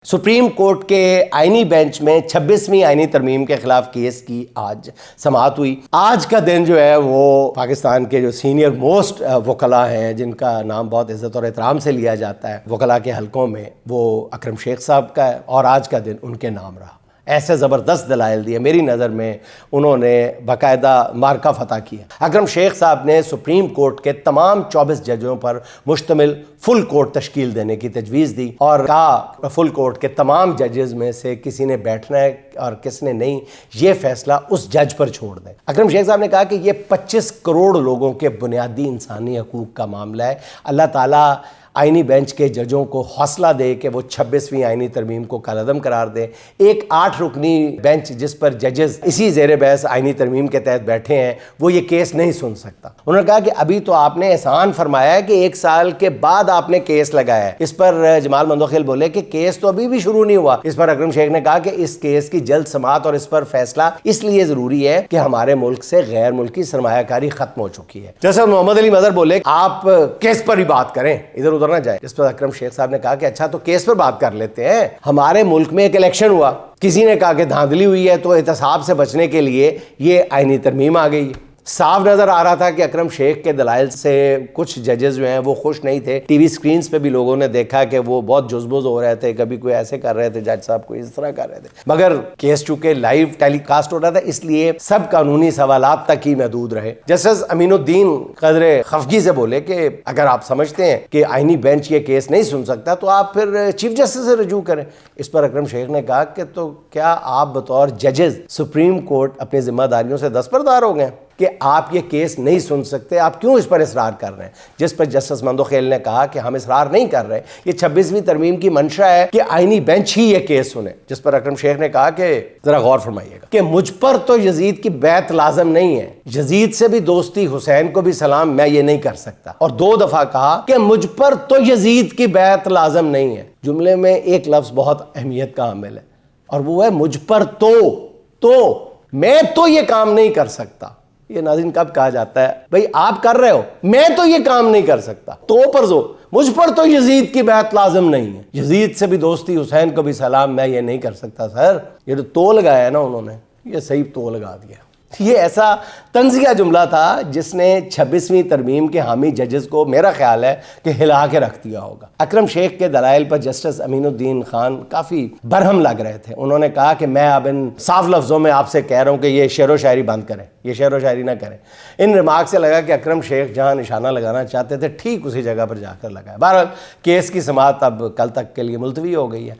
Supreme court کے آئینی bench میں 26ویں آئینی ترمیم کے خلاف کیس کی آج سماعت ہوئی۔ آج کا دن جو ہے وہ پاکستان کے جو سینئر موسٹ وکلاء ہیں، جن کا نام بہت عزت اور احترام سے لیا جاتا ہے وکلاء کے حلقوں میں، وہ اکرم شیخ صاحب کا ہے، اور آج کا دن ان کے نام رہا۔ ایسے زبردست دلائل دیے، میری نظر میں انہوں نے باقاعدہ مارکہ فتح کیا۔ اکرم شیخ صاحب نے سپریم کورٹ کے تمام 24 ججوں پر مشتمل فل کورٹ تشکیل دینے کی تجویز دی، اور کہا فل کورٹ کے تمام ججز میں سے کسی نے بیٹھنا ہے اور کس نے نہیں، یہ فیصلہ اس جج پر چھوڑ دیں۔ اکرم شیخ صاحب نے کہا کہ یہ 25 کروڑ لوگوں کے بنیادی انسانی حقوق کا معاملہ ہے۔ اللہ تعالیٰ آئینی بینچ کے ججوں کو حوصلہ دے کہ وہ 26ویں آئینی ترمیم کو کالعدم قرار دے۔ ایک 8 رکنی بینچ جس پر ججز اسی زیر بحث آئینی ترمیم کے تحت بیٹھے ہیں، وہ یہ کیس نہیں سن سکتا۔ انہوں نے کہا کہ ابھی تو آپ نے احسان فرمایا ہے کہ 1 سال کے بعد آپ نے کیس لگایا ہے۔ اس پر جمال مندوخیل بولے کہ کیس تو ابھی بھی شروع نہیں ہوا۔ اس پر اکرم شیخ نے کہا کہ اس کیس کی جلد سماعت اور اس پر فیصلہ اس لیے ضروری ہے کہ ہمارے ملک سے غیر ملکی سرمایہ کاری ختم ہو چکی ہے۔ جیسے محمد علی مظہر بولے آپ کیس پر ہی بات کریں، ادھر ادھر نہ جائے۔ اس پر اکرم شیخ صاحب نے کہا کہ اچھا تو کیس پر بات کر لیتے ہیں۔ ہمارے ملک میں ایک الیکشن ہوا، کسی نے کہا کہ دھاندلی ہوئی ہے، تو احتساب سے بچنے کے لیے یہ آئینی ترمیم آ گئی۔ صاف نظر آ رہا تھا کہ اکرم شیخ کے دلائل سے کچھ ججز جو ہیں وہ خوش نہیں تھے۔ ٹی وی سکرینز پہ بھی لوگوں نے دیکھا کہ وہ بہت جزبز ہو رہے تھے، کبھی کوئی ایسے کر رہے تھے جج صاحب، کوئی اس طرح کر رہے تھے، مگر کیس چونکہ لائیو ٹیلی کاسٹ ہو رہا تھا، اس لیے سب قانونی سوالات تک ہی محدود رہے۔ جسٹس امین الدین قدر خفگی سے بولے کہ اگر آپ سمجھتے ہیں کہ آئینی بینچ یہ کیس نہیں سن سکتا تو آپ پھر چیف جسٹس سے رجوع کریں۔ اس پر اکرم شیخ نے کہا کہ تو کیا آپ بطور ججز سپریم کورٹ اپنی ذمہ داریوں سے دستبردار ہو گئے کہ آپ یہ کیس نہیں سن سکتے؟ آپ کیوں اس پر اصرار کر رہے ہیں؟ جس پر جسٹس مندوخیل نے کہا کہ ہم اصرار نہیں کر رہے، یہ 26ویں ترمیم کی منشا ہے کہ آئینی بینچ ہی یہ کیس سنے۔ جس پر اکرم شیخ نے کہا کہ ذرا غور فرمائیے گا کہ مجھ پر تو یزید کی بیعت لازم نہیں ہے، یزید سے بھی دوستی، حسین کو بھی سلام، میں یہ نہیں کر سکتا۔ اور 2 دفعہ کہا کہ مجھ پر تو یزید کی بیعت لازم نہیں ہے۔ جملے میں ایک لفظ بہت اہمیت کا حامل ہے، اور وہ ہے مجھ پر تو میں تو یہ کام نہیں کر سکتا۔ یہ ناظرین کب کہا جاتا ہے بھئی آپ کر رہے ہو، میں تو یہ کام نہیں کر سکتا، تو پر زور، مجھ پر تو یزید کی بیعت لازم نہیں ہے، یزید سے بھی دوستی، حسین کو بھی سلام، میں یہ نہیں کر سکتا۔ سر یہ تو لگایا ہے نا انہوں نے، یہ صحیح تو لگا دیا۔ یہ ایسا طنزیہ جملہ تھا جس نے 26ویں ترمیم کے حامی ججز کو میرا خیال ہے کہ ہلا کے رکھ دیا ہوگا۔ اکرم شیخ کے دلائل پر جسٹس امین الدین خان کافی برہم لگ رہے تھے۔ انہوں نے کہا کہ میں اب ان صاف لفظوں میں آپ سے کہہ رہا ہوں کہ یہ شعر و شاعری بند کریں، یہ شعر و شاعری نہ کریں۔ ان ریمارک سے لگا کہ اکرم شیخ جہاں نشانہ لگانا چاہتے تھے ٹھیک اسی جگہ پر جا کر لگایا۔ بہرحال کیس کی سماعت اب کل تک کے لیے ملتوی ہو گئی ہے۔